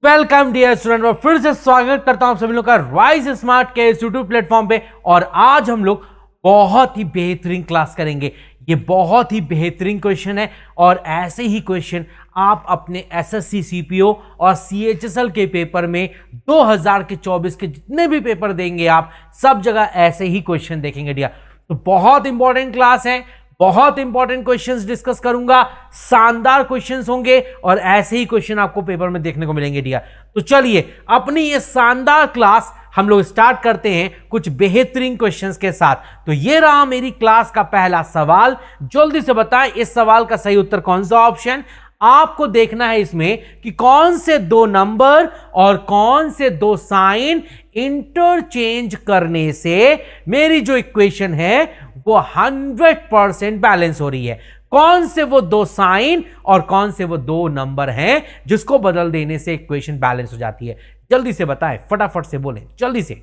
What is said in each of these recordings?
Welcome dear student, और फिर से स्वागत करता हूं आप सभी लोग का राइज स्मार्ट के यूट्यूब प्लेटफॉर्म पे। और आज हम लोग बहुत ही बेहतरीन क्लास करेंगे। ये बहुत ही बेहतरीन क्वेश्चन है और ऐसे ही क्वेश्चन आप अपने एसएससी सीपीओ और सीएचएसएल के पेपर में 2024 के जितने भी पेपर देंगे आप सब जगह ऐसे ही क्वेश्चन देखेंगे डियर। तो बहुत इंपॉर्टेंट क्लास है, बहुत इंपॉर्टेंट क्वेश्चंस डिस्कस करूंगा, शानदार क्वेश्चंस होंगे और ऐसे ही क्वेश्चन आपको पेपर में देखने को मिलेंगे डियर। तो चलिए अपनी ये शानदार क्लास हम लोग स्टार्ट करते हैं कुछ बेहतरीन क्वेश्चंस के साथ। तो ये रहा मेरी क्लास का पहला सवाल। जल्दी से बताएं इस सवाल का सही उत्तर कौन सा ऑप्शन। आपको देखना है इसमें कि कौन से दो नंबर और कौन से दो साइन इंटरचेंज करने से मेरी जो इक्वेशन है वो 100% बैलेंस हो रही है। कौन से वो दो साइन और कौन से वो दो नंबर हैं जिसको बदल देने से इक्वेशन बैलेंस हो जाती है। जल्दी से बताएं, फटाफट से बोलें, जल्दी से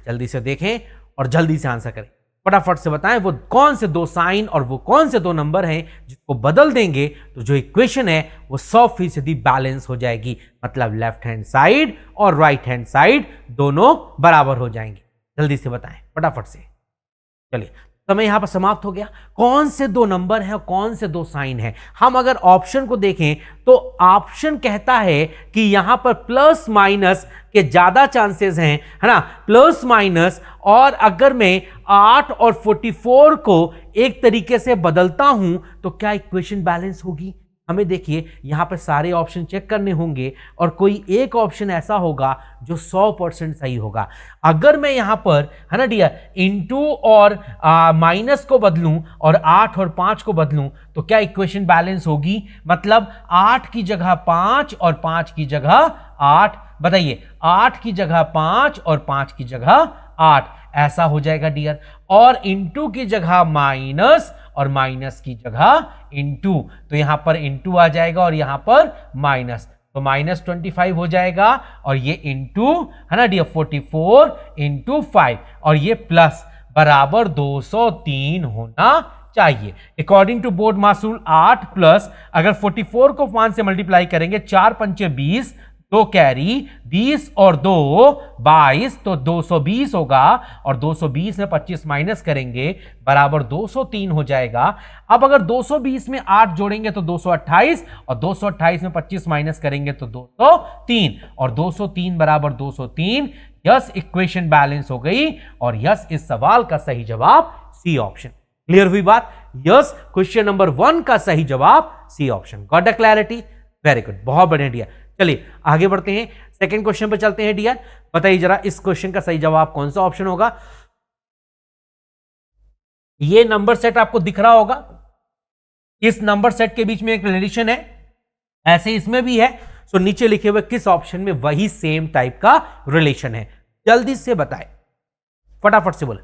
जल्दी से देखें और जल्दी से आंसर करें। फटाफट से बताएं वो कौन से दो साइन और वो कौन से दो नंबर हैं जिसको बदल देंगे तो जो इक्वेशन है वो 100% बैलेंस हो जाएगी। मतलब लेफ्ट हैंड साइड और राइट हैंड साइड दोनों बराबर हो जाएंगे। जल्दी से बताएं फटाफट से। चलिए समय यहां पर समाप्त हो गया। कौन से दो नंबर हैं और कौन से दो साइन हैं। हम अगर ऑप्शन को देखें तो ऑप्शन कहता है कि यहां पर प्लस माइनस के ज्यादा चांसेस हैं, है ना, प्लस माइनस। और अगर मैं 8 और 44 को एक तरीके से बदलता हूं तो क्या इक्वेशन बैलेंस होगी। हमें देखिए यहां पर सारे ऑप्शन चेक करने होंगे और कोई एक ऑप्शन ऐसा होगा जो 100% सही होगा। अगर मैं यहां पर, है ना डियर, इनटू और माइनस को बदलूं और 8 और 5 को बदलूं तो क्या इक्वेशन बैलेंस होगी। मतलब 8 की जगह 5 और 5 की जगह 8। बताइए 8 की जगह 5 और 5 की जगह 8 ऐसा हो जाएगा डियर। और इनटू की जगह माइनस और माइनस की जगह इनटू, तो यहां पर इनटू आ जाएगा और यहां पर माइनस, तो -25 हो जाएगा। और ये इनटू, है ना डियर, 44 इंटू 5 और ये प्लस बराबर 203 होना चाहिए। According to BODMAS rule 8 plus, अगर 44 को 5 से मल्टीप्लाई करेंगे, 4 पंचे 20, 2 कैरी 20 और 2 22, तो 220 होगा। और 220 में 25 माइनस करेंगे बराबर 203 हो जाएगा। अब अगर 220 में 8 जोड़ेंगे तो 228 और 228 में 25 माइनस करेंगे तो 203 और 203 बराबर 203। यस, इक्वेशन बैलेंस हो गई और यस, इस सवाल का सही जवाब सी ऑप्शन। क्लियर हुई बात। यस, क्वेश्चन नंबर 1 का सही जवाब C option. Got a clarity? Very good, बहुत बढ़िया डियर। चलिए आगे बढ़ते हैं, सेकंड क्वेश्चन पर चलते हैं डियर। बताइए जरा इस क्वेश्चन का सही जवाब कौन सा ऑप्शन होगा। ये नंबर सेट आपको दिख रहा होगा, इस नंबर सेट के बीच में एक रिलेशन है, ऐसे इसमें भी है। सो नीचे लिखे हुए किस ऑप्शन में वही सेम टाइप का रिलेशन है। जल्दी से बताएं, फटाफट से बोले।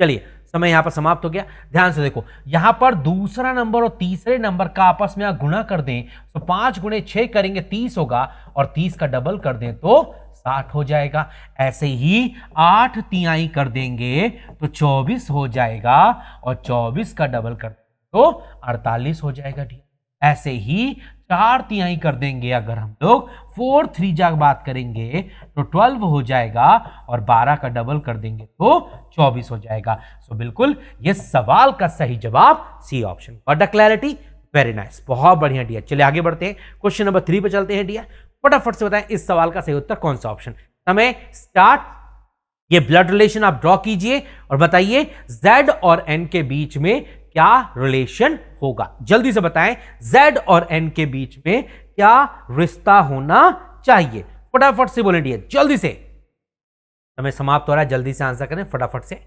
चलिए समय यहां पर समाप्त हो गया। ध्यान से देखो, यहां पर दूसरा नंबर और तीसरे नंबर का आपस में गुणा कर दें तो 5 गुणे 6 करेंगे 30 होगा और 30 का डबल कर दें तो 60 हो जाएगा। ऐसे ही 8 तिहाई कर देंगे तो 24 हो जाएगा और 24 का डबल कर तो 48 हो जाएगा। ऐसे ही 4 तिहाई कर देंगे अगर हम लोग 4 3 जाग बात करेंगे तो 12 हो जाएगा और 12 का डबल कर देंगे तो 24 हो जाएगा। सो बिल्कुल ये सवाल का सही जवाब C option. Got the clarity? Very nice, बहुत बढ़िया डियर। चलिए आगे बढ़ते हैं, क्वेश्चन नंबर 3 पे चलते हैं डियर। फटाफट से बताएं इस सवाल का सही उत्तर कौन सा ऑप्शन। समय स्टार्ट। ये ब्लड रिलेशन आप ड्रॉ कीजिए और बताइए Z और N के बीच में क्या रिलेशन होगा। जल्दी से बताएं Z और N के बीच में क्या रिश्ता होना चाहिए। फटाफट से बोलें डियर, जल्दी से। समय समाप्त हो रहा है, जल्दी से आंसर करें फटाफट से।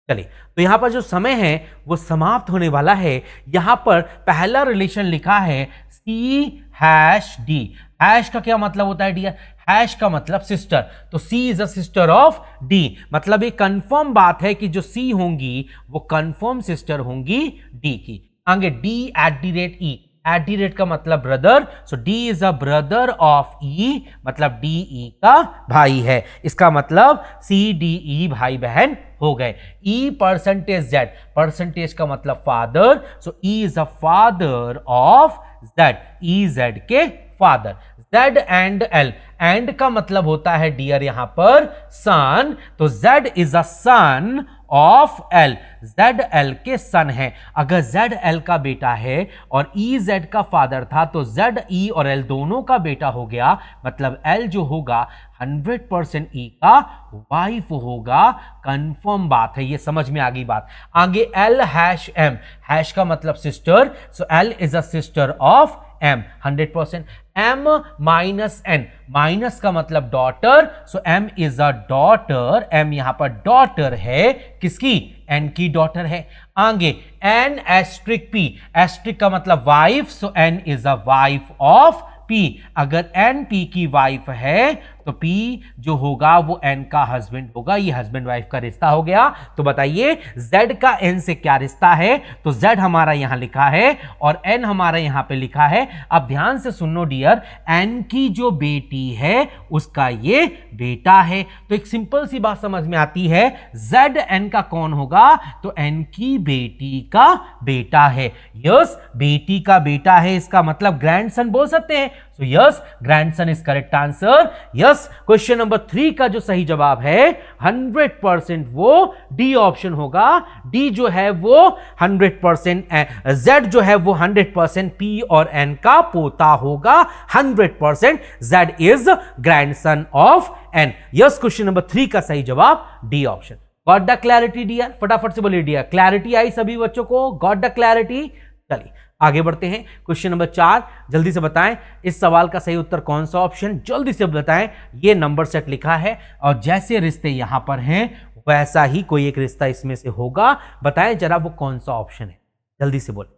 चलिए तो यहां पर जो समय है वो समाप्त होने वाला है। यहां पर पहला रिलेशन लिखा है C#D। हैश का क्या मतलब होता है डियर? हैश का मतलब सिस्टर, तो C is a sister of D। मतलब ये कंफर्म बात है कि जो C होंगी वो कंफर्म सिस्टर होंगी D की। आगे D@E, एट का मतलब brother, so D is a brother of E, मतलब DE का भाई है। इसका मतलब CDE भाई बहन हो गए। E%Z, परसेंटेज का मतलब father, so E is a father of Z, E Z के father. Z and L, and का मतलब होता है डियर यहां पर सन, तो Z is a son of L, Z L के सन है। अगर जेड एल का बेटा है और ई जेड का फादर था तो जेड ई और एल दोनों का बेटा हो गया, मतलब एल जो होगा 100% ई का वाइफ होगा। कंफर्म बात है, ये समझ में आ गई बात। आगे एल हैश एम, हैश का मतलब sister, so L is a sister of M 100%। M minus N, minus का मतलब daughter, so M is a daughter, M यहां पर डॉटर है किसकी, एन की डॉटर है। आगे एन एस्ट्रिक पी, एस्ट्रिक का मतलब wife, so N is a wife of P. अगर एन पी की वाइफ है तो पी जो होगा वो एन का हस्बैंड होगा, ये हस्बैंड वाइफ का रिश्ता हो गया। तो बताइए जेड का एन से क्या रिश्ता है, तो जेड हमारा यहां लिखा है और एन हमारा यहां पे लिखा है। अब ध्यान से सुनो डियर, एन की जो बेटी है उसका ये बेटा है, तो एक सिंपल सी बात समझ में आती है, जेड एन का कौन होगा, तो एन की बेटी का बेटा है। यस, बेटी का बेटा है, इसका मतलब ग्रैंडसन बोल सकते हैं। So yes, grandson is correct answer. Yes, question number 3 का जो सही जवाब है 100% वो डी ऑप्शन होगा। डी जो है वो 100%, जेड जो है वो 100% पी और एन का पोता होगा। 100% Z is grandson of N. Yes, question number 3 का सही जवाब D option. Got the clarity dear, फटाफट से बोलिए डियर, क्लैरिटी आई सभी बच्चों को, गॉट द क्लैरिटी। चलिए आगे बढ़ते हैं। क्वेश्चन नंबर 4, जल्दी से बताएं इस सवाल का सही उत्तर कौन सा ऑप्शन, जल्दी से बताएं। ये नंबर सेट लिखा है और जैसे रिश्ते यहां पर हैं वैसा ही कोई एक रिश्ता इसमें से होगा। बताएं जरा वो कौन सा ऑप्शन है, जल्दी से बोले,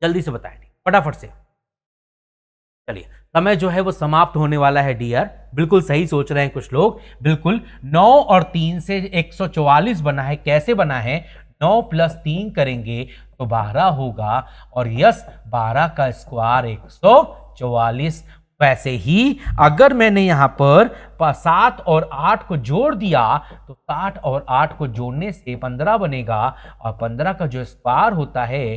जल्दी से बताएं फटाफट से। चलिए समय जो है वो समाप्त होने वाला है डियर। बिल्कुल सही सोच रहे हैं कुछ लोग, बिल्कुल 9 और 3 से 144 बना है। कैसे बना है, 9 + 3 करेंगे तो 12 होगा और यस 12 का स्क्वायर 144। वैसे ही अगर मैंने यहां पर 7 और 8 को जोड़ दिया तो 7 और 8 को जोड़ने से 15 बनेगा और 15 का जो स्क्वायर होता है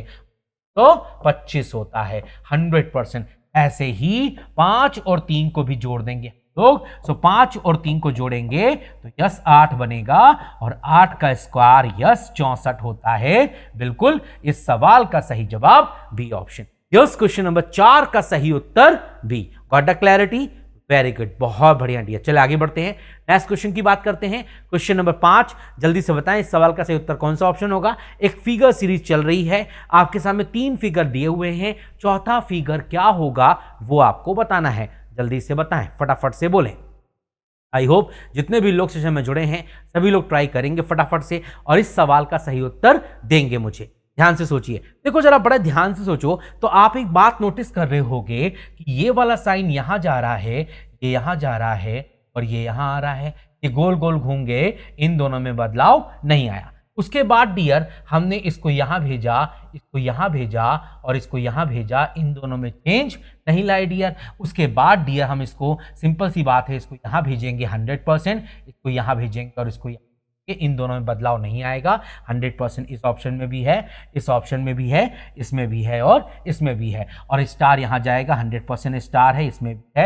तो 25 होता है 100%। ऐसे ही 5 और 3 को भी जोड़ देंगे लोग, सो 5 और 3 को जोड़ेंगे तो यस 8 बनेगा और 8 का स्क्वायर यस 64 होता है। बिल्कुल इस सवाल का सही जवाब B option. Yes, question number 4 का सही उत्तर B. Got the clarity, very good, बहुत बढ़िया डियर। चलिए आगे बढ़ते हैं, नेक्स्ट क्वेश्चन की बात करते हैं। क्वेश्चन नंबर 5, जल्दी से बताएं इस सवाल का सही उत्तर कौन सा ऑप्शन होगा। एक फिगर सीरीज चल रही है, आपके सामने 3 फिगर दिए हुए हैं, चौथा फिगर क्या होगा वो आपको बताना है। जल्दी से बताएं, फटाफट से बोलें। आई होप जितने भी लोग सेशन में जुड़े हैं सभी लोग ट्राई करेंगे फटाफट से और इस सवाल का सही उत्तर देंगे मुझे। ध्यान से सोचिए, देखो जरा बड़ा ध्यान से सोचो तो आप एक बात नोटिस कर रहे होंगे कि ये वाला साइन यहां जा रहा है, ये यहां जा रहा है और ये यहां आ रहा है, ये गोल गोल घूम गए, इन दोनों में बदलाव नहीं आया। उसके बाद डियर हमने इसको यहां भेजा, इसको यहां भेजा और इसको यहां भेजा, इन दोनों में चेंज नहीं लाए डियर। उसके बाद डियर हम इसको, सिंपल सी बात है, इसको यहां भेजेंगे 100%, इसको यहां भेजेंगे और इसको इन दोनों में बदलाव नहीं आएगा। 100% इस ऑप्शन में भी है, इस ऑप्शन में भी है, इसमें भी है और इसमें भी है। और स्टार यहां जाएगा, 100% स्टार है, इसमें भी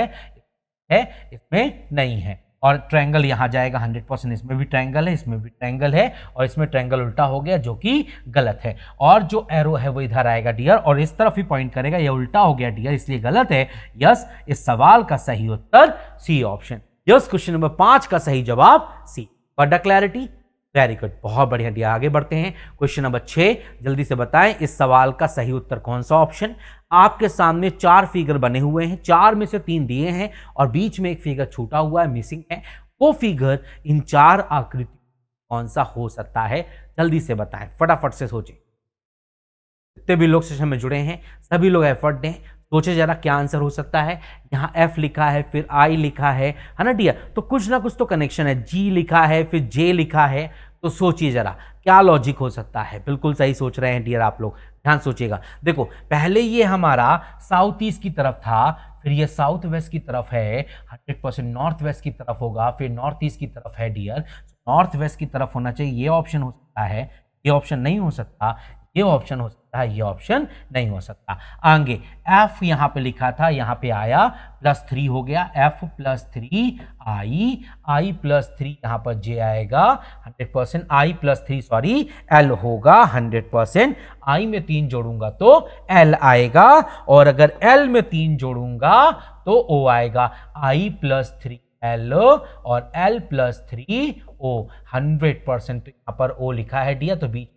है, इसमें नहीं है। और ट्रायंगल यहां जाएगा 100%, इसमें भी ट्रायंगल है, इसमें भी ट्रायंगल है और इसमें ट्रायंगल उल्टा हो गया जो कि गलत है। और जो एरो है वो इधर आएगा डियर और इस तरफ ही पॉइंट करेगा, ये उल्टा हो गया डियर इसलिए गलत है। यस, इस सवाल का सही उत्तर C option. Yes, question number 5 का सही जवाब C. Got the clarity, very good, बहुत बढ़िया डियर। आगे बढ़ते हैं, क्वेश्चन नंबर 6, जल्दी से बताएं इस सवाल का सही उत्तर कौन सा ऑप्शन। आपके सामने 4 फिगर बने हुए हैं, 4 में से 3 दिए हैं और बीच में एक फिगर छूटा हुआ है, मिसिंग है। वो फिगर इन 4 आकृति कौन सा हो सकता है, जल्दी से बताएं, फटाफट से सोचें। जितने भी लोग सेशन में जुड़े हैं सभी लोग एफर्ट दें, सोचे जरा क्या आंसर हो सकता है। यहाँ F लिखा है, फिर I लिखा है ना डियर, तो कुछ ना कुछ तो कनेक्शन है। G लिखा है, फिर J लिखा है, तो सोचिए जरा क्या लॉजिक हो सकता है। बिल्कुल सही सोच रहे हैं डियर आप लोग, ध्यान सोचिएगा। देखो पहले ये हमारा साउथ ईस्ट की तरफ था, फिर ये साउथ वेस्ट की तरफ है, 100% नॉर्थ वेस्ट की तरफ होगा, फिर नॉर्थ ईस्ट की तरफ है डियर। नॉर्थ वेस्ट की तरफ होना चाहिए, ये ऑप्शन हो सकता है, ये ऑप्शन नहीं हो सकता, ये ऑप्शन हो सकता है, ये ऑप्शन नहीं हो सकता। आगे f यहां पे लिखा था, यहां पे आया +3 हो गया, f +3 i +3 यहां पर j आएगा 100%, i +3 सॉरी l होगा 100%, i में 3 जोड़ूंगा तो l आएगा, और अगर l में 3 जोड़ूंगा तो o आएगा, i +3 L और L +3 O 100%। तो यहां पर O लिखा है डियर, तो बीच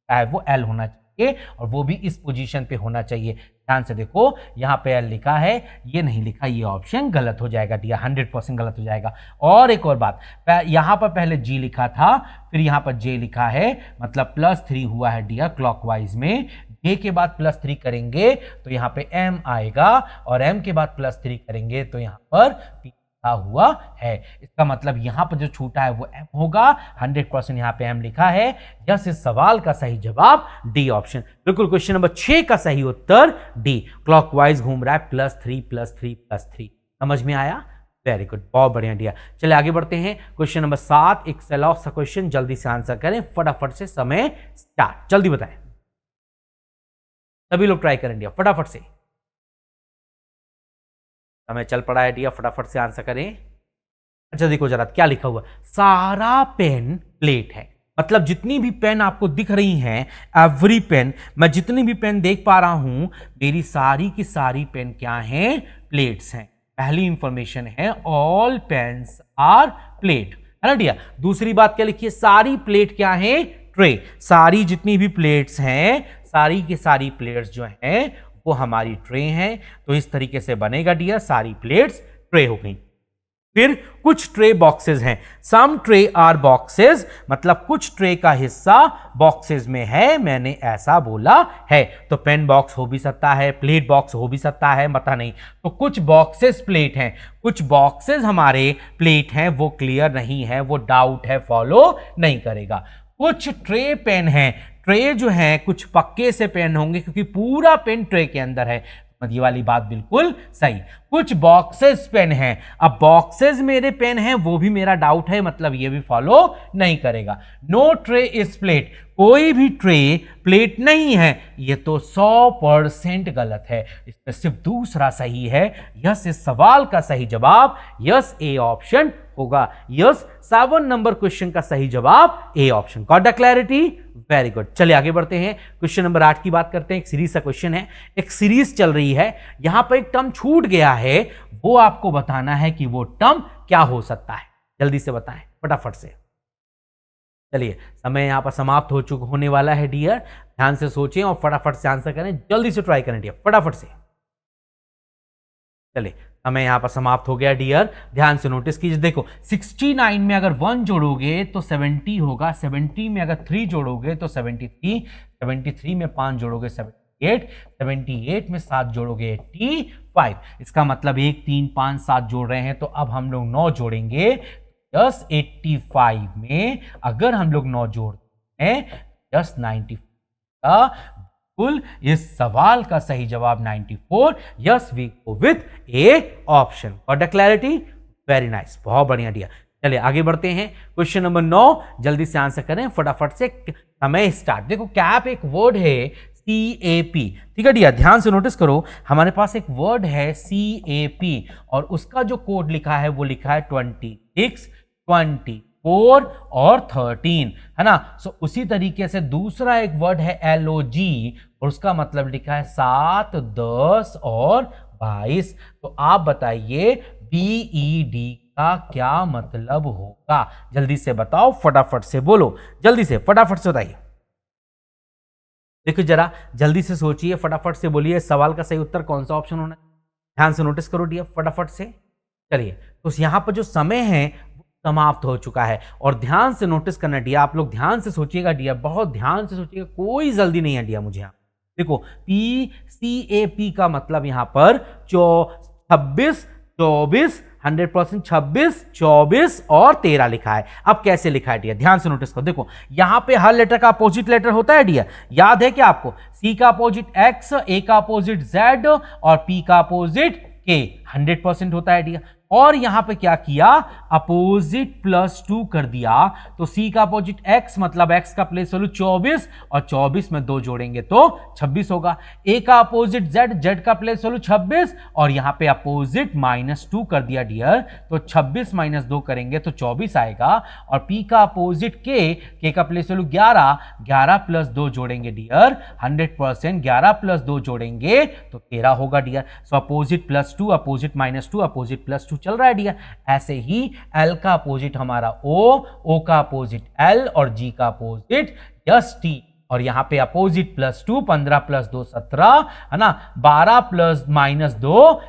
है वो L होना चाहिए और वो भी इस पोजीशन पे होना चाहिए। ध्यान से देखो, यहाँ पे L लिखा है, ये नहीं लिखा, ये ऑप्शन गलत हो जाएगा डियर, 100% गलत हो जाएगा। और एक और बात, यहाँ पर पहले G लिखा था, फिर यहाँ पर J लिखा है, मतलब +3 हुआ है डियर क्लॉकवाइज में। J के बाद +3 करेंगे तो यहाँ पे M आएगा, और M के बाद +3 करेंगे तो यहाँ पर हुआ है। इसका मतलब यहां पर जो छूटा है वो M होगा, 100% यहां पे M लिखा है। यस, इस सवाल का सही जवाब डी ऑप्शन। बिल्कुल, क्वेश्चन नंबर 6 का सही उत्तर डी, क्लॉकवाइज घूम रहा है, +3 समझ में आया? वेरी गुड, बहुत बढ़िया डियर। चलिए आगे बढ़ते हैं। क्वेश्चन नंबर 7 एक सेलॉफ सा क्वेश्चन, जल्दी से आंसर करें, फटाफट से, समय स्टार्ट, जल्दी बताएं, सभी लोग ट्राई करें डियर, फटाफट से, समय चल पड़ा है डियर, फटाफट से आंसर करें। अच्छा देखो जरा क्या लिखा हुआ, सारा पेन प्लेट है, मतलब जितनी भी पेन आपको दिख रही हैं, एवरी पेन, मैं जितनी भी पेन देख पा रहा हूं, मेरी सारी की सारी पेन क्या हैं? प्लेट्स हैं। पहली इंफॉर्मेशन है ऑल पेन्स आर प्लेट, है ना डियर। दूसरी बात क्या लिखी है? सारी प्लेट क्या है? ट्रे। सारी जितनी भी प्लेट्स हैं, सारी की सारी प्लेट्स जो हैं वो हमारी ट्रे हैं। तो इस तरीके से बनेगा डियर, सारी प्लेट्स ट्रे हो गई। फिर कुछ ट्रे बॉक्सेस हैं, सम ट्रे आर बॉक्सेस, मतलब कुछ ट्रे का हिस्सा बॉक्सेस में है, मैंने ऐसा बोला है। तो पेन बॉक्स हो भी सकता है, प्लेट बॉक्स हो भी सकता है, पता नहीं। तो कुछ बॉक्सेस प्लेट हैं, कुछ बॉक्सेस हमारे प्लेट हैं, वो क्लियर नहीं है, वो डाउट है, फॉलो नहीं करेगा। कुछ ट्रे पेन हैं, ट्रे जो है कुछ पक्के से पेन होंगे क्योंकि पूरा पेन ट्रे के अंदर है, ये वाली बात बिल्कुल सही। कुछ बॉक्सेस पेन हैं, अब बॉक्सेस मेरे पेन हैं, वो भी मेरा डाउट है, मतलब ये भी फॉलो नहीं करेगा। नो ट्रे इज प्लेट, कोई भी ट्रे प्लेट नहीं है, ये तो 100% गलत है। इसमें सिर्फ दूसरा सही है। यस, इस सवाल का सही जवाब यस ए ऑप्शन होगा। यस, 7 नंबर क्वेश्चन का सही जवाब A option. Got the clarity? Very good. चलिए आगे बढ़ते हैं, क्वेश्चन नंबर 8 की बात करते हैं। एक सीरीज का क्वेश्चन है, एक सीरीज चल रही है, यहां पर एक टर्म छूट गया है, वो आपको बताना है कि वो टर्म क्या हो सकता है। जल्दी से बताएं, फटाफट से। चलिए, समय यहां पर समाप्त होने वाला है डियर, ध्यान से सोचें और फटाफट से आंसर करें, जल्दी से ट्राई करें डियर, फटाफट से। चलिए, समय यहां पर समाप्त हो गया डियर, ध्यान से नोटिस कीजिए। देखो 69 में अगर 1 जोड़ोगे तो 70 होगा, 70 में अगर 3 जोड़ोगे तो 73, 73 में 5 जोड़ोगे 78, 78 में 7 जोड़ोगे 85। इसका मतलब 1 3 5 7 जोड़ रहे हैं, तो अब हम लोग 9 जोड़ेंगे। 85 में अगर हम लोग 9 जोड़ते हैं 94 का बिल्कुल इस सवाल का सही जवाब 94। Yes, we go with A option. Got the clarity? Very nice, बहुत बढ़िया डियर। चलिए आगे बढ़ते हैं, क्वेश्चन नंबर 9, जल्दी से आंसर करें, फटाफट से, समय स्टार्ट। देखो कैप एक वर्ड है CAP, ठीक है डियर, ध्यान से नोटिस करो, हमारे पास एक वर्ड है CAP और उसका जो कोड लिखा है वो लिखा है 26, 24 और 13, है ना। सो उसी तरीके से दूसरा एक वर्ड है LOG और उसका मतलब लिखा है 7, 10 और 22। तो आप बताइए BED का क्या मतलब होगा? जल्दी से बताओ, फटाफट से बोलो, जल्दी से, फटाफट से बताइए। देखो जरा जल्दी से सोचिए, फटाफट से बोलिए, सवाल का सही उत्तर कौन सा ऑप्शन होना है? ध्यान से नोटिस करो डियर, फटाफट से। चलिए, तो यहां पर जो समय है समाप्त हो चुका है और ध्यान से नोटिस करना डियर, आप लोग ध्यान से सोचिएगा डियर, बहुत ध्यान से सोचिएगा, कोई जल्दी नहीं है डियर मुझे। यहाँ देखो PCAP का मतलब यहां पर 26, 24, 100% 26, 24 और 13 लिखा है। अब कैसे लिखा है डियर, ध्यान से नोटिस करो। देखो यहां पे हर लेटर का अपोजिट लेटर होता है डियर, याद है क्या आपको? C का अपोजिट X, A का अपोजिट Z और P का अपोजिट K 100% होता है डियर। और यहां पे क्या किया, अपोजिट +2 कर दिया, तो C का अपोजिट X मतलब X का प्लेस वैल्यू 24 और 24 में 2 जोड़ेंगे तो 26 होगा। A का अपोजिट Z का प्लेस वैल्यू 26 और यहां पे अपोजिट -2 कर दिया डियर, तो 26 - 2 करेंगे तो 24 आएगा। और P का अपोजिट K का प्लेस वैल्यू 11 + 2 जोड़ेंगे डियर 100%, 11 + 2 जोड़ेंगे तो 13 होगा dear. So opposite +2 opposite -2 opposite +2 चल रहा है डियर। ऐसे ही L का अपोजिट हमारा O का अपोजिट L और G का अपोजिट T, और यहां पे अपोजिट +2 15 + 2 17 है ना, 12 + -2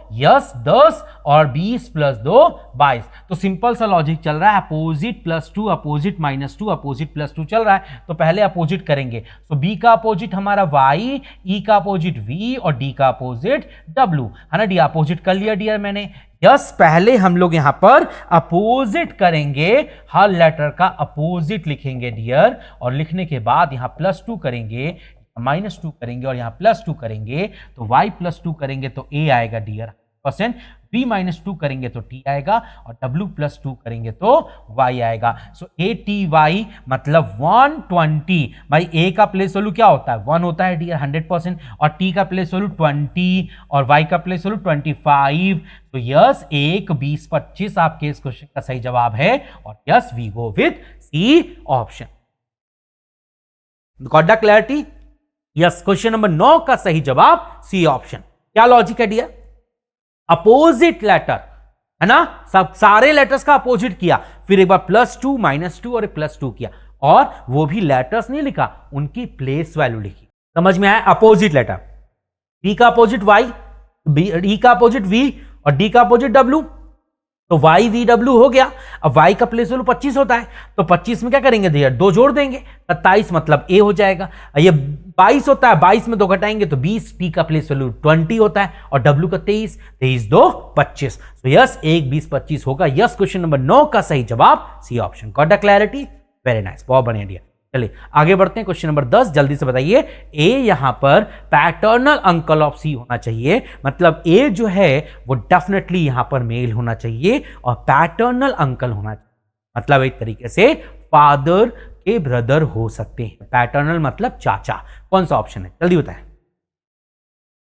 10 और 20 + 2 22। तो सिंपल सा लॉजिक चल रहा है, अपोजिट +2 अपोजिट -2 अपोजिट +2 चल रहा है, तो पहले अपोजिट करेंगे। तो B का अपोजिट हमारा Y, E का अपोजिट V और D का अपोजिट W है ना डियर। अपोजिट कर लिया डियर मैंने। यस, पहले हम लोग यहां पर अपोजिट करेंगे, हर लेटर का अपोजिट लिखेंगे डियर, और लिखने के बाद यहां +2 करेंगे, -2 करेंगे और यहां +2 करेंगे, तो Y +2 करेंगे तो A आएगा डियर %, B -2 करेंगे तो T आएगा और W +2 करेंगे तो Y आएगा। सो ATY मतलब 120। भाई A का प्लेस वैल्यू क्या होता है, 1 होता है डियर 100%, और T का प्लेस वैल्यू 20 और Y का प्लेस वैल्यू 25। तो यस 1 20 25 आपके इस क्वेश्चन का सही जवाब है, और yes we go with C option. Got the clarity? Yes, question number 9 का सही जवाब C ऑप्शन। क्या लॉजिक है डियर, अपोजिट लेटर है ना, सब सारे लेटर्स का अपोजिट किया, फिर एक बार +2 -2 और +2 किया, और वो भी लेटर्स नहीं लिखा, उनकी प्लेस वैल्यू लिखी। समझ में आया? अपोजिट लेटर, B का अपोजिट Y, E का अपोजिट V और D का अपोजिट W, तो YVW हो गया। अब Y का प्लेस वैल्यू 25 होता है, तो 25 में क्या करेंगे भैया, 2 जोड़ देंगे, 27 मतलब A हो जाएगा। ये 22 होता है, 22 में 2 घटाएंगे तो 20, T का प्लेस वैल्यू 20 होता है और W का 23, 23 2 25। तो यस 1 20 25 होगा। यस, क्वेश्चन नंबर 9 का सही जवाब C option. Got the clarity? Very nice, बहुत बढ़िया डियर। चलिए आगे बढ़ते हैं, क्वेश्चन नंबर 10 जल्दी से बताइए। ए यहां पर पैटर्नल अंकल ऑफ सी होना चाहिए, मतलब ए जो है वो डेफिनेटली यहां पर मेल होना चाहिए और पैटर्नल अंकल होना चाहिए, मतलब एक तरीके से फादर के ब्रदर हो सकते हैं। पैटर्नल मतलब चाचा। कौन सा ऑप्शन है, जल्दी बताएं,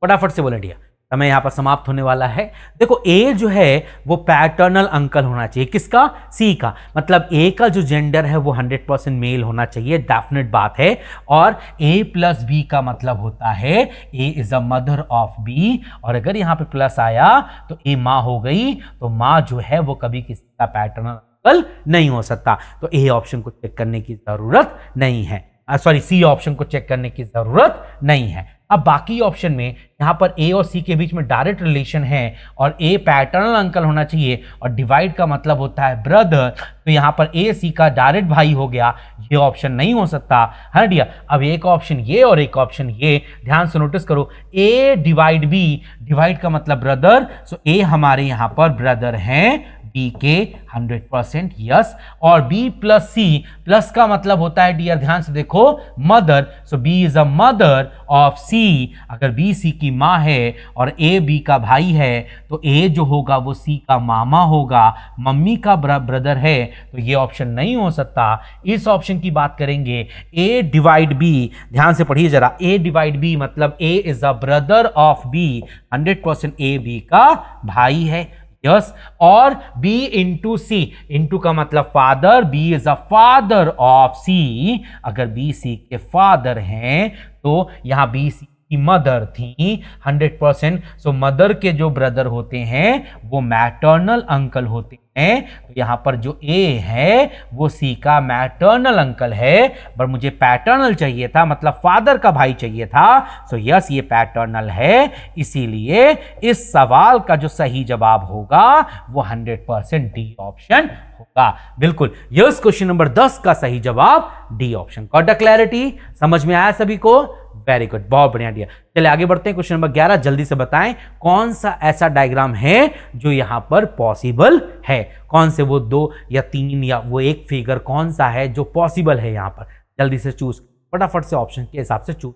फटाफट से बोले डियर, समय यहां पर समाप्त होने वाला है। देखो ए जो है वो पैटर्नल अंकल होना चाहिए, किसका, सी का, मतलब ए का जो जेंडर है वो 100% मेल होना चाहिए, डेफिनेट बात है। और ए प्लस बी का मतलब होता है A is a mother of B, और अगर यहां पे प्लस आया तो ए माँ हो गई, तो माँ जो है वो कभी किसी का पैटर्नल अंकल नहीं हो सकता। तो ए ऑप्शन को चेक करने की जरूरत नहीं है, सॉरी सी ऑप्शन को चेक करने की जरूरत नहीं है। अब बाकी ऑप्शन में यहां पर ए और सी के बीच में डायरेक्ट रिलेशन है और ए पैटर्नल अंकल होना चाहिए और डिवाइड का मतलब होता है ब्रदर, तो यहां पर ए सी का डायरेक्ट भाई हो गया, ये ऑप्शन नहीं हो सकता है डियर। अब एक ऑप्शन ये और एक ऑप्शन ये, ध्यान से नोटिस करो, ए डिवाइड बी, डिवाइड का मतलब ब्रदर, सो ए हमारे यहां पर ब्रदर हैं बी के 100% यस, और बी प्लस सी, प्लस का मतलब होता है डियर ध्यान से देखो mother, so B is a mother of C, अगर बी सी की माँ है और ए बी का भाई है तो ए जो होगा वो सी का मामा होगा, मम्मी का ब्रदर है, तो ये ऑप्शन नहीं हो सकता। इस ऑप्शन की बात करेंगे ए डिवाइड बी, ध्यान से पढ़िए जरा, ए डिवाइड बी मतलब A is a brother of B, 100% A B का भाई है यस, और B इंटू सी, इंटू का मतलब father, B is a father of C, अगर B सी के फादर हैं तो यहां B सी की मदर थी 100%, सो मदर के जो ब्रदर होते हैं वो मैटर्नल अंकल होते हैं, तो यहां पर जो A है वो C का मैटर्नल अंकल है, पर मुझे पैटर्नल चाहिए था, मतलब फादर का भाई चाहिए था, सो यस ये पैटर्नल है, इसीलिए इस सवाल का जो सही जवाब होगा वो 100% डी ऑप्शन होगा। बिल्कुल यस, क्वेश्चन नंबर 10 का सही जवाब D option. Got the clarity? समझ में आया सभी को? वेरी गुड, बहुत बढ़िया दिया। चलिए आगे बढ़ते हैं, क्वेश्चन नंबर 11 जल्दी से बताएं कौन सा ऐसा डायग्राम है जो यहां पर पॉसिबल है, कौन से वो 2 या 3 या वो एक फिगर कौन सा है जो पॉसिबल है यहां पर, जल्दी से चूज, फटाफट से ऑप्शन के हिसाब से चूज,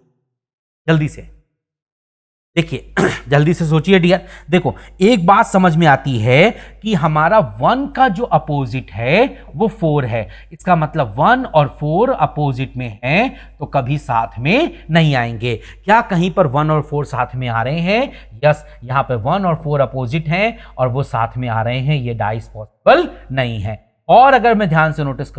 जल्दी से। देखिए जल्दी से सोचिए डियर। देखो एक बात समझ में आती है कि हमारा 1 का जो अपोजिट है वो 4 है। इसका मतलब 1 और 4 अपोजिट में हैं तो कभी साथ में नहीं आएंगे। क्या कहीं पर 1 और 4 साथ में आ रहे हैं? यस, यहां पे 1 और 4 अपोजिट हैं और वो साथ में आ रहे हैं। ये डाइस पॉसिबल नहीं है। और अगर मैं ध्यान से नोटिस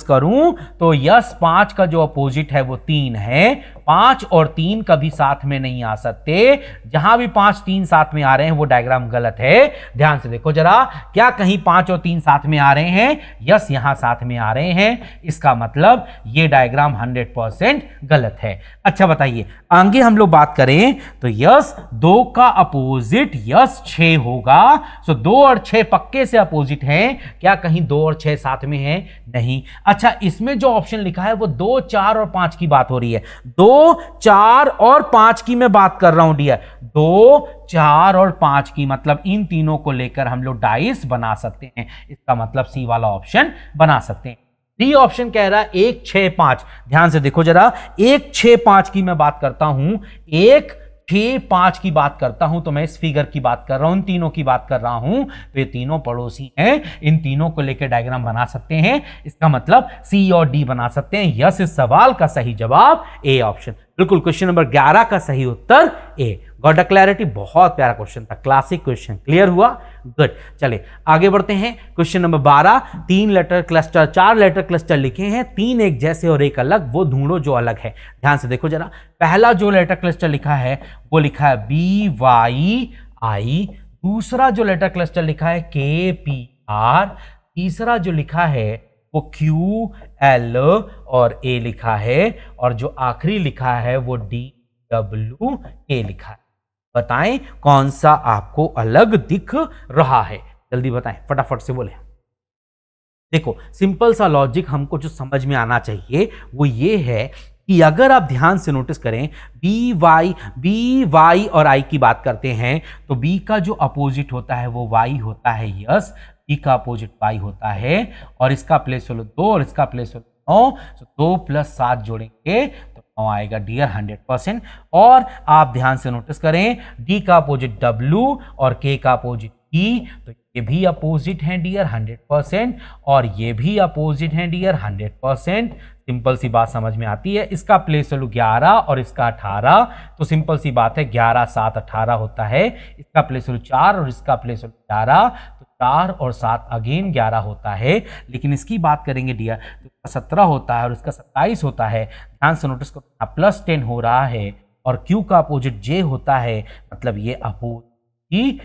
करूं तो यस 5 का जो अपोजिट है वो 3 है। 5 और 3 कभी साथ में नहीं आ सकते। जहां भी 5 3 साथ में आ रहे हैं वो डायग्राम गलत है। ध्यान से देखो जरा, क्या कहीं 5 और 3 साथ में आ रहे हैं? यस, यहां साथ में आ रहे हैं। इसका मतलब ये डायग्राम 100% गलत है। अच्छा बताइए, आगे हम लोग बात करें तो यस 2 का अपोजिट यस 6 होगा। सो 2 और 6 पक्के से अपोजिट हैं। क्या कहीं 2 और 6 साथ में हैं? नहीं। अच्छा, इसमें जो ऑप्शन लिखा है वो 2 4 और 5 की बात हो रही है। 2 4 और 5 की मैं बात कर रहा हूं डियर। 2 4 और 5 की, मतलब इन तीनों को लेकर हम लोग डाइस बना सकते हैं। इसका मतलब सी वाला ऑप्शन बना सकते हैं। डी ऑप्शन कह रहा है 1 6 5। ध्यान से देखो जरा, 1 6 5 की मैं बात करता हूं, 1 6 5 की बात करता हूं तो मैं इस फिगर की बात कर रहा हूं, इन तीनों की बात कर रहा हूं। तो ये तीनों पड़ोसी हैं, इन तीनों को लेकर डायग्राम बना सकते हैं। इसका मतलब सी और डी बना सकते हैं। यस, इस सवाल का सही जवाब ए ऑप्शन। बिल्कुल, क्वेश्चन नंबर 11 का सही उत्तर ए। Got a clarity? बहुत प्यारा क्वेश्चन था, क्लासिक क्वेश्चन। क्लियर हुआ? गुड। चलिए आगे बढ़ते हैं। Question number 12, 3 letter cluster, 4 letter cluster लिखे हैं, 3 एक जैसे और एक अलग, वो ढूंढो जो अलग है। ध्यान से देखो जरा, पहला जो लेटर क्लस्टर लिखा है वो लिखा है BYI। दूसरा जो लेटर क्लस्टर लिखा है KPR। तीसरा जो लिखा है वो QL और A लिखा है, और जो आखिरी लिखा है वो DWK लिखा है। बताएं कौन सा आपको अलग दिख रहा है? जल्दी बताएं, फटाफट से बोले। देखो सिंपल सा लॉजिक हमको जो समझ में आना चाहिए वो ये है कि अगर आप ध्यान से नोटिस करें, बी वाई और आई की बात करते हैं तो बी का जो अपोजिट होता है वो वाई होता है। यस, बी का अपोजिट वाई होता है, और इसका प्लेस होलो 2 और इसका प्लेस होलो 9। तो 2 + 7 जोड़ेंगे तो 9 आएगा डियर 100%। और आप ध्यान से नोटिस करें, डी का अपोजिट डब्ल्यू और के का अपोजिट ई, तो ये भी अपोजिट हैं डियर 100%, और ये भी अपोजिट हैं डियर 100%। सिंपल सी बात समझ में आती है। इसका प्लेस वैल्यू 11 और इसका 18, तो सिंपल सी बात है 11 7 18 होता है। इसका प्लेस वैल्यू 4 और इसका प्लेस वैल्यू 11, तो 4 और 7 अगेन 11 होता है। लेकिन इसकी बात करेंगे डियर तो इसका 17 होता है और इसका 27 होता है। ध्यान से नोटिस करो, +10 हो रहा है और Q का अपोजिट J होता है, मतलब ये अपोजिट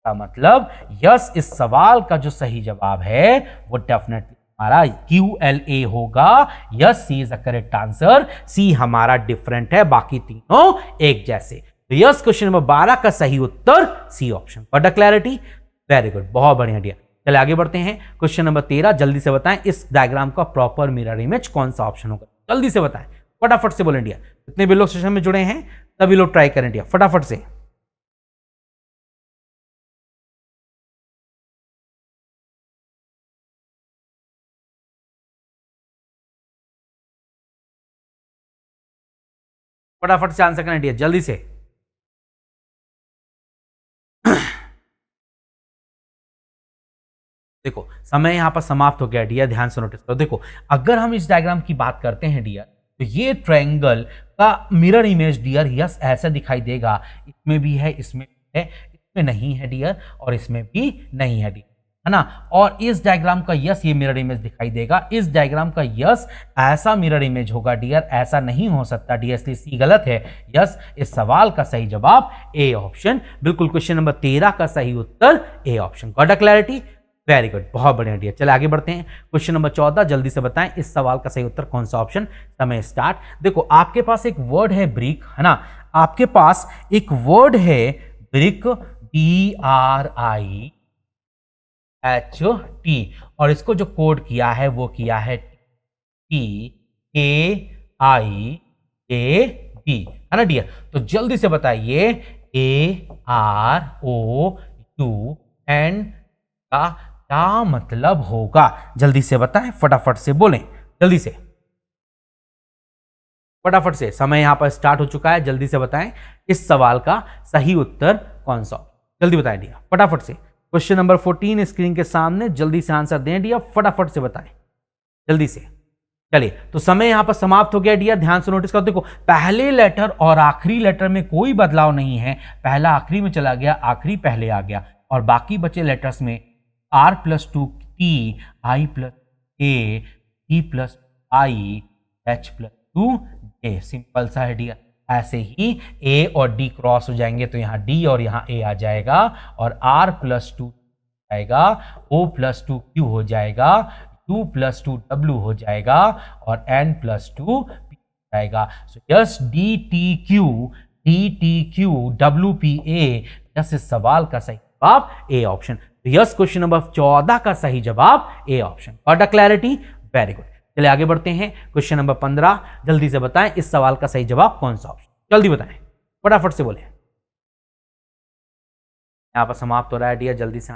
का मतलब यस, इस सवाल का जो सही जवाब है वो डेफिनेटली हमारा QLA होगा। Yes, C is the correct answer. C हमारा डिफरेंट है, बाकी तीनों एक जैसे। तो यस, क्वेश्चन नंबर 12 का सही उत्तर C option. Got the clarity? Very good, बहुत बढ़िया डियर। चलिए आगे बढ़ते हैं। क्वेश्चन नंबर 13, जल्दी से बताएं इस डायग्राम का प्रॉपर मिरर इमेज कौन सा ऑप्शन होगा? जल्दी से बताएं, फटाफट से बोलें डियर। जितने भी लोग सेशन में जुड़े हैं सभी लोग ट्राई करें डियर, फटाफट से। फटाफट से आंसर करें डियर, जल्दी से। देखो समय यहां पर समाप्त हो गया डियर, ध्यान से नोटिस करो। देखो अगर हम इस डायग्राम की बात करते हैं डियर, तो ये ट्रायंगल का मिरर इमेज डियर यस ऐसा दिखाई देगा। इसमें भी है, इसमें भी है, इसमें नहीं है डियर, और इसमें भी नहीं है डियर, है ना। और इस डायग्राम का यस ये मिरर इमेज दिखाई देगा। इस डायग्राम का यस ऐसा मिरर इमेज होगा डियर, ऐसा नहीं हो सकता डियर, इसलिए सी गलत है। यस, इस सवाल का सही जवाब ए ऑप्शन। बिल्कुल, क्वेश्चन नंबर 13 का सही उत्तर A option. Got a clarity? Very good, बहुत बढ़िया डियर। चलिए आगे बढ़ते हैं। क्वेश्चन नंबर 14, जल्दी से बताएं इस सवाल का सही उत्तर कौन सा ऑप्शन? समय स्टार्ट। देखो आपके पास एक वर्ड है ब्रिक, है ना। आपके पास एक वर्ड है ब्रिक, BRIHT, और इसको जो कोड किया है वो किया है TKIAB, है ना डियर। तो जल्दी से बताइए AROUN का क्या मतलब होगा? जल्दी से बताएं, फटाफट से बोलें, जल्दी से। फटाफट से, समय यहां पर स्टार्ट हो चुका है, जल्दी से बताएं इस सवाल का सही उत्तर कौन सा, जल्दी बताएं डियर, फटाफट से। क्वेश्चन नंबर 14 स्क्रीन के सामने, जल्दी से आंसर दें डियर, फटाफट से बताएं जल्दी से। चलिए, तो समय यहां पर समाप्त हो गया डियर, ध्यान से नोटिस करो। देखो, पहले लेटर और आखिरी लेटर में कोई बदलाव नहीं है, पहला आखिरी में चला गया, आखिरी पहले आ गया, और बाकी बचे लेटर्स में R+2 T, I+A, T+I, H+2 J, simple सा है डियर। ऐसे ही A और D क्रॉस हो जाएंगे तो यहाँ D और यहाँ A आ जाएगा, और R+2 जाएगा, O+2 Q हो जाएगा, U+2 W हो जाएगा, और N+2 P हो जाएगा। So yes DTQ WPA, yes इस सवाल का सही जवाब ए ऑप्शन। तो यस क्वेश्चन नंबर 14 का सही जवाब A option. Got a clarity? Very good. चलिए आगे बढ़ते हैं, क्वेश्चन नंबर 15, जल्दी से बताएं इस सवाल का सही जवाब कौन सा ऑप्शन, जल्दी बताएं, फटाफट से बोले। यहां पर समाप्त हो रहा है डियर, जल्दी से।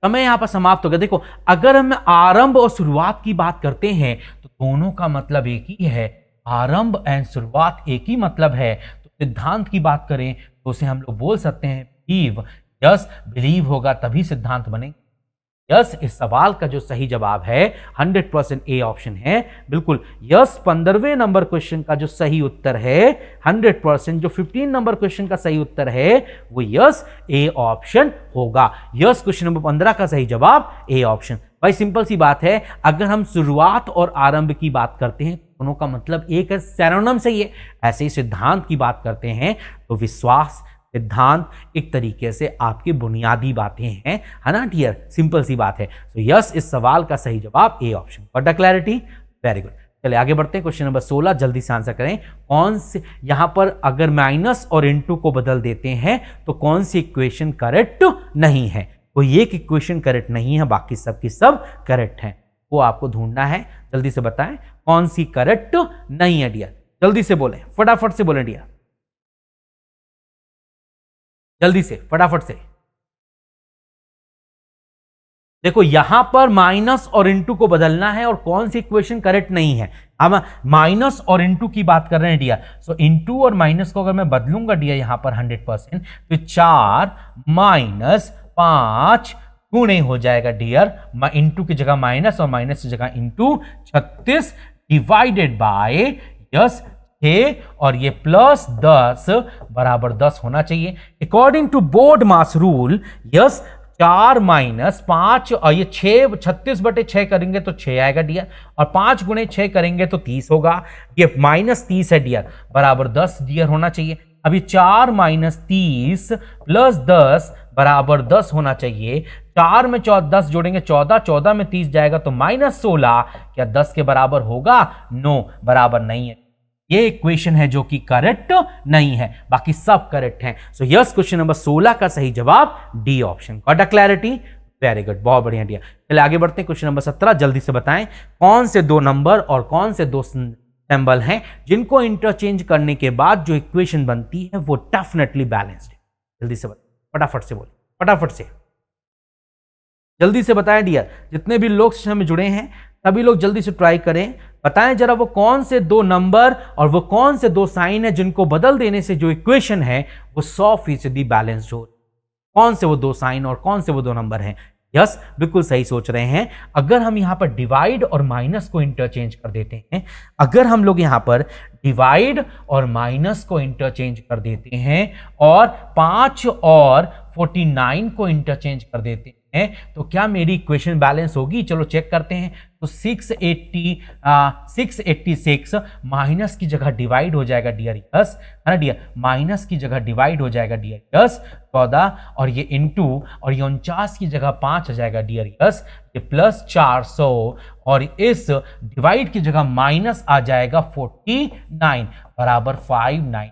समय यहां पर समाप्त हो गया। देखो, अगर हम आरंभ और शुरुआत की बात करते हैं तो दोनों का मतलब एक ही है, आरंभ एंड शुरुआत एक ही मतलब है। तो सिद्धांत की बात करें तो उसे हम लोग बोल सकते हैं बिलीव। यस, बिलीव होगा तभी सिद्धांत बने। यस इस सवाल का जो सही जवाब है 100% ए ऑप्शन है, बिल्कुल। यस 15वें नंबर क्वेश्चन का जो सही उत्तर है 100%, जो 15 नंबर क्वेश्चन का सही उत्तर है वो यस ए ऑप्शन होगा। यस क्वेश्चन नंबर 15 का सही जवाब ए ऑप्शन। भाई सिंपल सी बात है, अगर हम शुरुआत और आरंभ की बात करते हैं दोनों का मतलब एक है, सिनोनिम से ये। ऐसे ही सिद्धांत की बात करते हैं तो विश्वास, सिद्धांत एक तरीके से आपकी बुनियादी बातें हैं, है ना डियर, सिंपल सी बात है। तो यस इस सवाल का सही जवाब A option. Got the clarity? Very good. चलिए आगे बढ़ते हैं, क्वेश्चन नंबर 16, जल्दी से आंसर करें। कौन से यहां पर अगर माइनस और इनटू को बदल देते हैं तो कौन सी इक्वेशन करेक्ट नहीं है? कोई एक इक्वेशन करेक्ट नहीं है, बाकी सब की सब करेक्ट है, वो आपको ढूंढना है। जल्दी से बताएं कौन सी करेक्ट नहीं है डियर, जल्दी से बोलें, फटाफट से बोलें डियर, जल्दी से फटाफट से। देखो यहां पर माइनस और इनटू को बदलना है और कौन सी इक्वेशन करेक्ट नहीं है। हम माइनस और इनटू की बात कर रहे हैं डियर। सो इनटू और माइनस को अगर मैं बदलूंगा डियर यहां पर 100%, तो 4 - 5 गुणे हो जाएगा डियर, इनटू की जगह माइनस और माइनस की जगह इनटू, 36 डिवाइडेड बाय यस 6 और ये प्लस 10 बराबर 10 होना चाहिए। According to BODMAS rule yes 4 - 5 और ये 6, 36/6 करेंगे तो 6 आएगा डियर, और 5 × 6 करेंगे तो 30 होगा। ये -30 है डियर, बराबर 10 डियर होना चाहिए। अभी 4 - 30 प्लस 10 बराबर 10 होना चाहिए। 4 में 10 जोड़ेंगे 14, 14 में 30 जाएगा तो -16, क्या 10 के बराबर होगा? नो, बराबर नहीं है। ये इक्वेशन है जो कि करेक्ट नहीं है, बाकी सब करेक्ट हैं। सो यस क्वेश्चन नंबर 16 का सही जवाब D option. Got a clarity? Very good, बहुत बढ़िया डियर। चलिए आगे बढ़ते हैं, क्वेश्चन नंबर 17, जल्दी से बताएं कौन से दो नंबर और कौन से दो सिंबल हैं जिनको इंटरचेंज करने के बाद जो इक्वेशन बनती है वो डेफिनेटली बैलेंस्ड है। जल्दी से बताएं, फटाफट से बोले, फटाफट से जल्दी से बताएं डियर। जितने भी लोग सेशन में जुड़े हैं सभी लोग जल्दी से ट्राई करें, बताएं जरा वो कौन से दो नंबर और वो कौन से दो साइन है जिनको बदल देने से जो इक्वेशन है वो 100% बैलेंस्ड हो। कौन से वो दो साइन और कौन से वो दो नंबर हैं? यस बिल्कुल सही सोच रहे हैं। अगर हम यहां पर डिवाइड और माइनस को इंटरचेंज कर देते हैं, अगर हम लोग यहां पर डिवाइड और माइनस को इंटरचेंज कर देते हैं और 5 और 49 को इंटरचेंज कर देते हैं तो क्या मेरी इक्वेशन बैलेंस होगी? चलो चेक करते हैं। तो 686 माइनस की जगह डिवाइड हो जाएगा डियर यस, है ना डियर, माइनस की जगह डिवाइड हो जाएगा डियर यस 14, और ये इनटू और ये 49 की जगह 5 आ जाएगा डियर यस, ये प्लस 400 और इस डिवाइड की जगह माइनस आ जाएगा 49 बराबर 59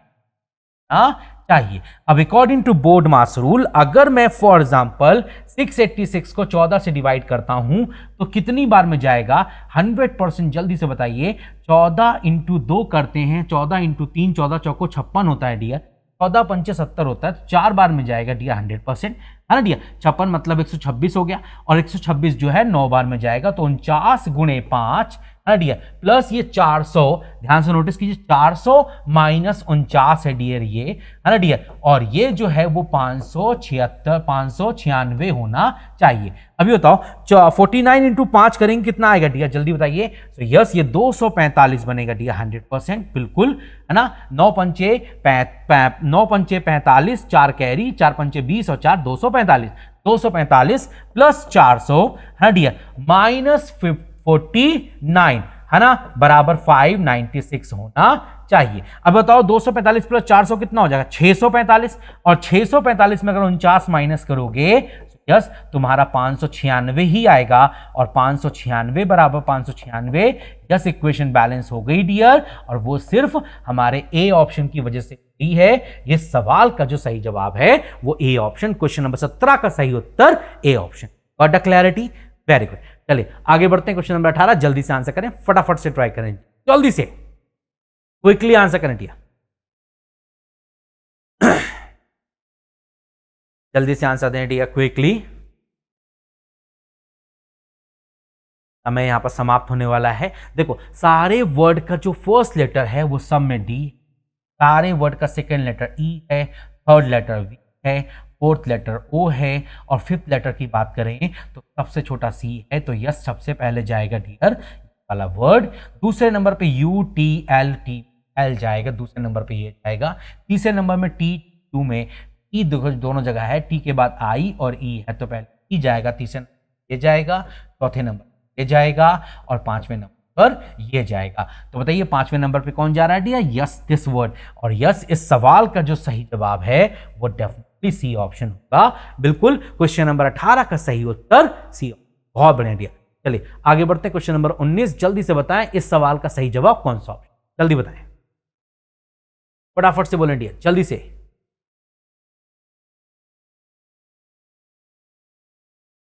चाहिए। अब according to BODMAS rule अगर मैं फॉर एग्जांपल 686 को 14 से डिवाइड करता हूं तो कितनी बार में जाएगा? 100% जल्दी से बताइए। 14 × 2 करते हैं, 14 × 3, 14 चौको 56 होता है डियर, 14 पंचे 70 होता है, तो 4 बार में जाएगा डियर 100%। है ना डियर। 56 मतलब 126 हो गया, और 126 जो है 9 बार में जाएगा, तो 49 गुणे 5 है ना डियर, प्लस ये 400, ध्यान से नोटिस कीजिए 400 माइनस 49 है डियर, ये है ना डियर, और ये जो है वो 596 होना चाहिए। अभी बताओ 49 इंटू 5 करेंगे कितना आएगा डियर, जल्दी बताइए। तो यस ये 245 बनेगा डियर, 100% बिल्कुल, है ना। 9 पंचे 45, 4 कैरी, 4 पंचे 20 और 4 245 प्लस 400 है डियर, माइनस 49 है ना, बराबर 596 होना चाहिए। अब बताओ 245 प्लस 400 कितना हो जाएगा, 645, और 645 में अगर 49 माइनस करोगे यस तुम्हारा 596 ही आएगा, और 596 बराबर 596, यस इक्वेशन बैलेंस हो गई डियर, और वो सिर्फ हमारे ए ऑप्शन की वजह से हुई है। ये सवाल का जो सही जवाब है वो ए ऑप्शन, क्वेश्चन नंबर 17 का सही उत्तर A option. Got the clarity, very good. चलिए आगे बढ़ते हैं, क्वेश्चन नंबर 18 जल्दी से आंसर करें, फटाफट से ट्राई करें, जल्दी से क्विकली आंसर करें डियर, जल्दी से आंसर दें डियर क्विकली। समय यहां पर समाप्त होने वाला है। देखो सारे वर्ड का जो फर्स्ट लेटर है वो सब में डी, सारे वर्ड का सेकेंड लेटर ई है, थर्ड लेटर वी है, फोर्थ लेटर ओ है, और फिफ्थ लेटर की बात करें तो सबसे छोटा सी है, तो यस सबसे पहले जाएगा डियर वाला वर्ड। दूसरे नंबर पे यू टी एल जाएगा, दूसरे नंबर पे ये जाएगा। तीसरे नंबर में टी, टू में ई दोनों जगह है, टी के बाद आई और ई है, तो पहले ई जाएगा, तीसरे ये जाएगा, चौथे नंबर ये जाएगा, और पांचवें नंबर पर ये जाएगा। तो बताइए पांचवें नंबर पे कौन जा रहा है डियर, यस दिस वर्ड। और यस इस सवाल का जो सही जवाब है वो डेफिनेटली सी ऑप्शन होगा, बिल्कुल क्वेश्चन नंबर 18 का सही उत्तर सी। बहुत बढ़िया डियर। चलिए आगे बढ़ते हैं, क्वेश्चन नंबर 19 जल्दी से बताएं इस सवाल का सही जवाब कौन सा ऑप्शन, जल्दी बताएं, फटाफट से बोलें डियर, जल्दी से।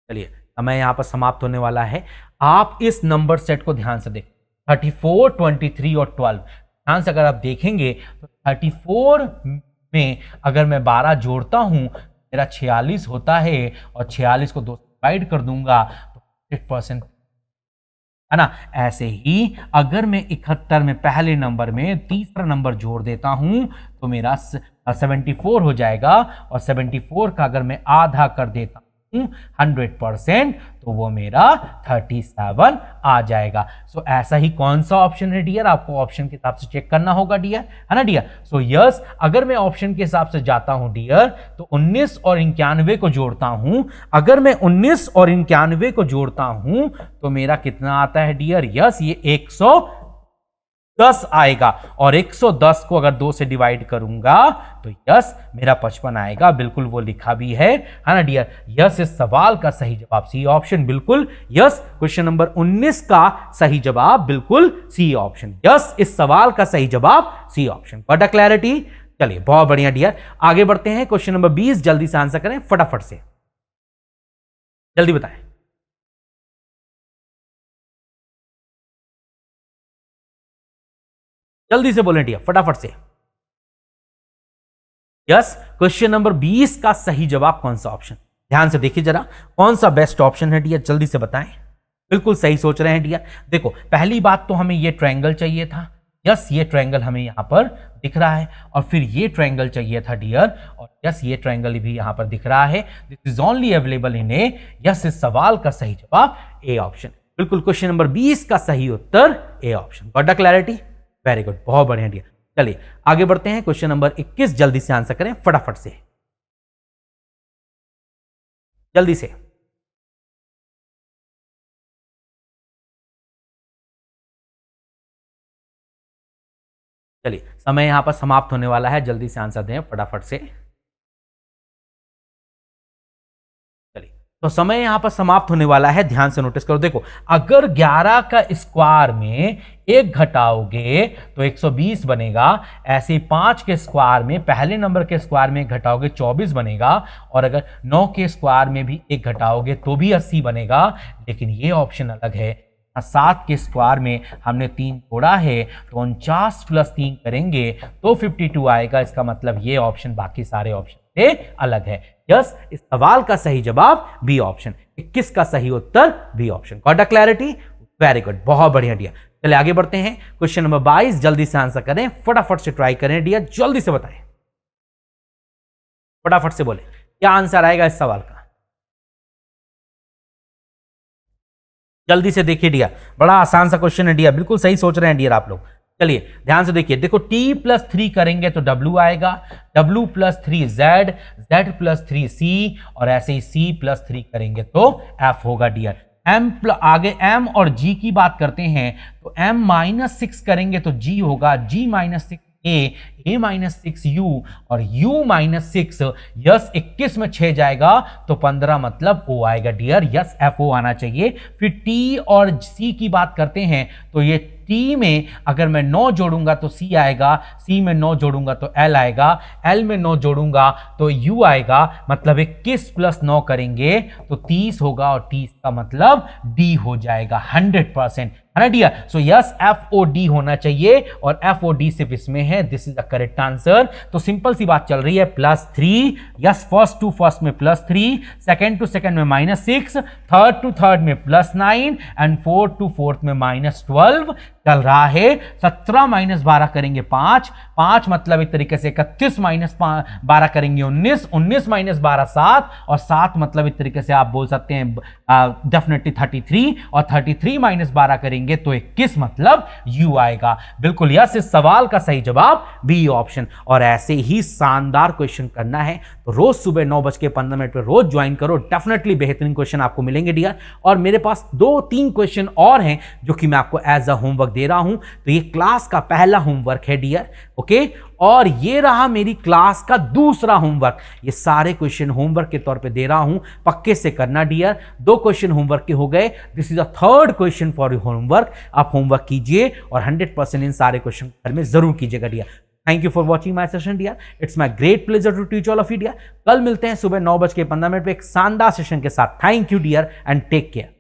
चलिए समय यहां पर समाप्त होने वाला है। आप इस नंबर सेट को ध्यान से देखें, 34, 23 और 12, ध्यान से अगर आप देखेंगे तो 34 में अगर मैं 12 जोड़ता हूं मेरा 46 होता है, और 46 को 2 से डिवाइड कर दूंगा तो 100% है ना। ऐसे ही अगर मैं 71 में पहले नंबर में तीसरा नंबर जोड़ देता हूं तो मेरा 74 हो जाएगा, और 74 का अगर मैं आधा कर देता 100% तो वो मेरा 37 आ जाएगा। सो ऐसा ही कौन सा ऑप्शन है डियर, आपको ऑप्शन के हिसाब से चेक करना होगा डियर, है ना डियर। सो यस अगर मैं ऑप्शन के हिसाब से जाता हूं डियर तो 19 और 91 को जोड़ता हूं, अगर मैं 19 और 91 को जोड़ता हूं तो मेरा कितना आता है डियर, यस ये 110 आएगा, और 110 को अगर 2 से डिवाइड करूंगा तो यस मेरा 55 आएगा, बिल्कुल वो लिखा भी है ना डियर। यस इस सवाल का सही जवाब सी ऑप्शन, बिल्कुल यस क्वेश्चन नंबर 19 का सही जवाब बिल्कुल सी ऑप्शन, यस इस सवाल का सही जवाब सी ऑप्शन। बड़ा क्लैरिटी, चलिए बहुत बढ़िया डियर। आगे बढ़ते हैं, क्वेश्चन नंबर 20 जल्दी से आंसर करें फटाफट से, जल्दी बताएं। जल्दी से बोलें डियर फटाफट से। यस क्वेश्चन नंबर 20 का सही जवाब कौन सा ऑप्शन, ध्यान से देखिए जरा कौन सा बेस्ट ऑप्शन है डियर, जल्दी से बताएं। बिल्कुल सही सोच रहे हैं डियर। देखो पहली बात तो हमें ये ट्रायंगल चाहिए था, यस ये ट्रायंगल हमें यहां पर दिख रहा है, और फिर ये ट्रायंगल चाहिए था डियर, और यस ये ट्रायंगल भी यहां पर दिख रहा है। This is only available in A, yes इस सवाल का सही जवाब ए ऑप्शन, बिल्कुल क्वेश्चन नंबर 20 का सही उत्तर A option. Got the clarity, very good, बहुत बढ़िया डियर। चलिए आगे बढ़ते हैं, क्वेश्चन नंबर 21 जल्दी से आंसर करें फटाफट से, जल्दी से। चलिए समय यहां पर समाप्त होने वाला है, जल्दी से आंसर दें फटाफट से। तो समय यहां पर समाप्त होने वाला है, ध्यान से नोटिस करो। देखो अगर 11 का स्क्वायर में 1 घटाओगे तो 120 बनेगा, ऐसे 5 के स्क्वायर में पहले नंबर के स्क्वायर में 1 घटाओगे 24 बनेगा, और अगर 9 के स्क्वायर में भी 1 घटाओगे तो भी 80 बनेगा। लेकिन ये ऑप्शन अलग है, 7 के स्क्वायर में हमने 3 जोड़ा है, तो 49 प्लस 3 करेंगे तो 52 आएगा। इसका मतलब ये ऑप्शन बाकी सारे ऑप्शन से अलग है। यस, इस सवाल का सही जवाब बी ऑप्शन। 21 का सही उत्तर B option. Got a clarity? Very good, बहुत बढ़िया डियर। चलिए आगे बढ़ते हैं। क्वेश्चन नंबर 22, जल्दी से आंसर करें, फटाफट से ट्राई करें डियर, जल्दी से बताएं, फटाफट से बोले क्या आंसर आएगा इस सवाल का। जल्दी से देखिए डियर, बड़ा आसान सा क्वेश्चन है डियर, बिल्कुल सही सोच रहे हैं डियर आप लोग। चलिए ध्यान से देखिए, देखो t प्लस 3 करेंगे तो w आएगा, w plus 3 z, z plus 3 c, और ऐसे ही c प्लस 3 करेंगे तो f होगा डियर। आगे m और g की बात करते हैं तो m माइनस 6 करेंगे तो g होगा, g minus 6 a minus 6 u, और u माइनस 6, यस 21 में 6 जाएगा तो 15 मतलब o आएगा डियर। यस FO आना चाहिए। फिर t और c की बात करते हैं तो ये t में अगर मैं 9 जोड़ूंगा तो c आएगा, c में 9 जोड़ूंगा तो l आएगा, l में 9 जोड़ूंगा तो u आएगा, मतलब 21 प्लस 9 करेंगे तो 30 होगा, और 30 का मतलब d हो जाएगा 100%, है ना डियर। सो यस FOD होना चाहिए, और FOD सिर्फ इसमें है। This is the correct answer. तो सिंपल सी बात चल रही है, +3, यस फर्स्ट टू फर्स्ट में +3, सेकंड टू सेकंड में -6, थर्ड टू थर्ड में +9, एंड फोर्थ टू फोर्थ में -12 चल रहा है। 17 माइनस 12 करेंगे 5, 5 मतलब एक तरीके से 31 माइनस 12 करेंगे 19, 19 माइनस 12 7, और 7 मतलब एक तरीके से आप बोल सकते हैं डेफिनेटली 33, और 33 माइनस 12 करेंगे तो 21 मतलब u आएगा। बिल्कुल यस, इस सवाल का सही जवाब बी ऑप्शन। और ऐसे ही शानदार क्वेश्चन करना है तो रोज सुबह 9:15 पर रोज ज्वाइन करो, डेफिनेटली बेहतरीन क्वेश्चन आपको मिलेंगे डियर। और मेरे पास 2-3 क्वेश्चन और हैं जो कि मैं आपको एज अ होमवर्क दे रहा हूं। तो ये क्लास का पहला होमवर्क है डियर, ओके, और ये रहा मेरी क्लास का दूसरा होमवर्क। ये सारे क्वेश्चन होमवर्क के तौर पे दे रहा हूं, पक्के से करना डियर। 2 क्वेश्चन होमवर्क के हो गए, this is a third question for your homework. आप होमवर्क कीजिए और 100% इन सारे क्वेश्चन घर में जरूर कीजिएगा dear. Thank you for watching my session dear, it's my great pleasure to teach all of you dear. कल मिलते हैं सुबह 9:15 पे एक शानदार सेशन के साथ। Thank you dear and take care.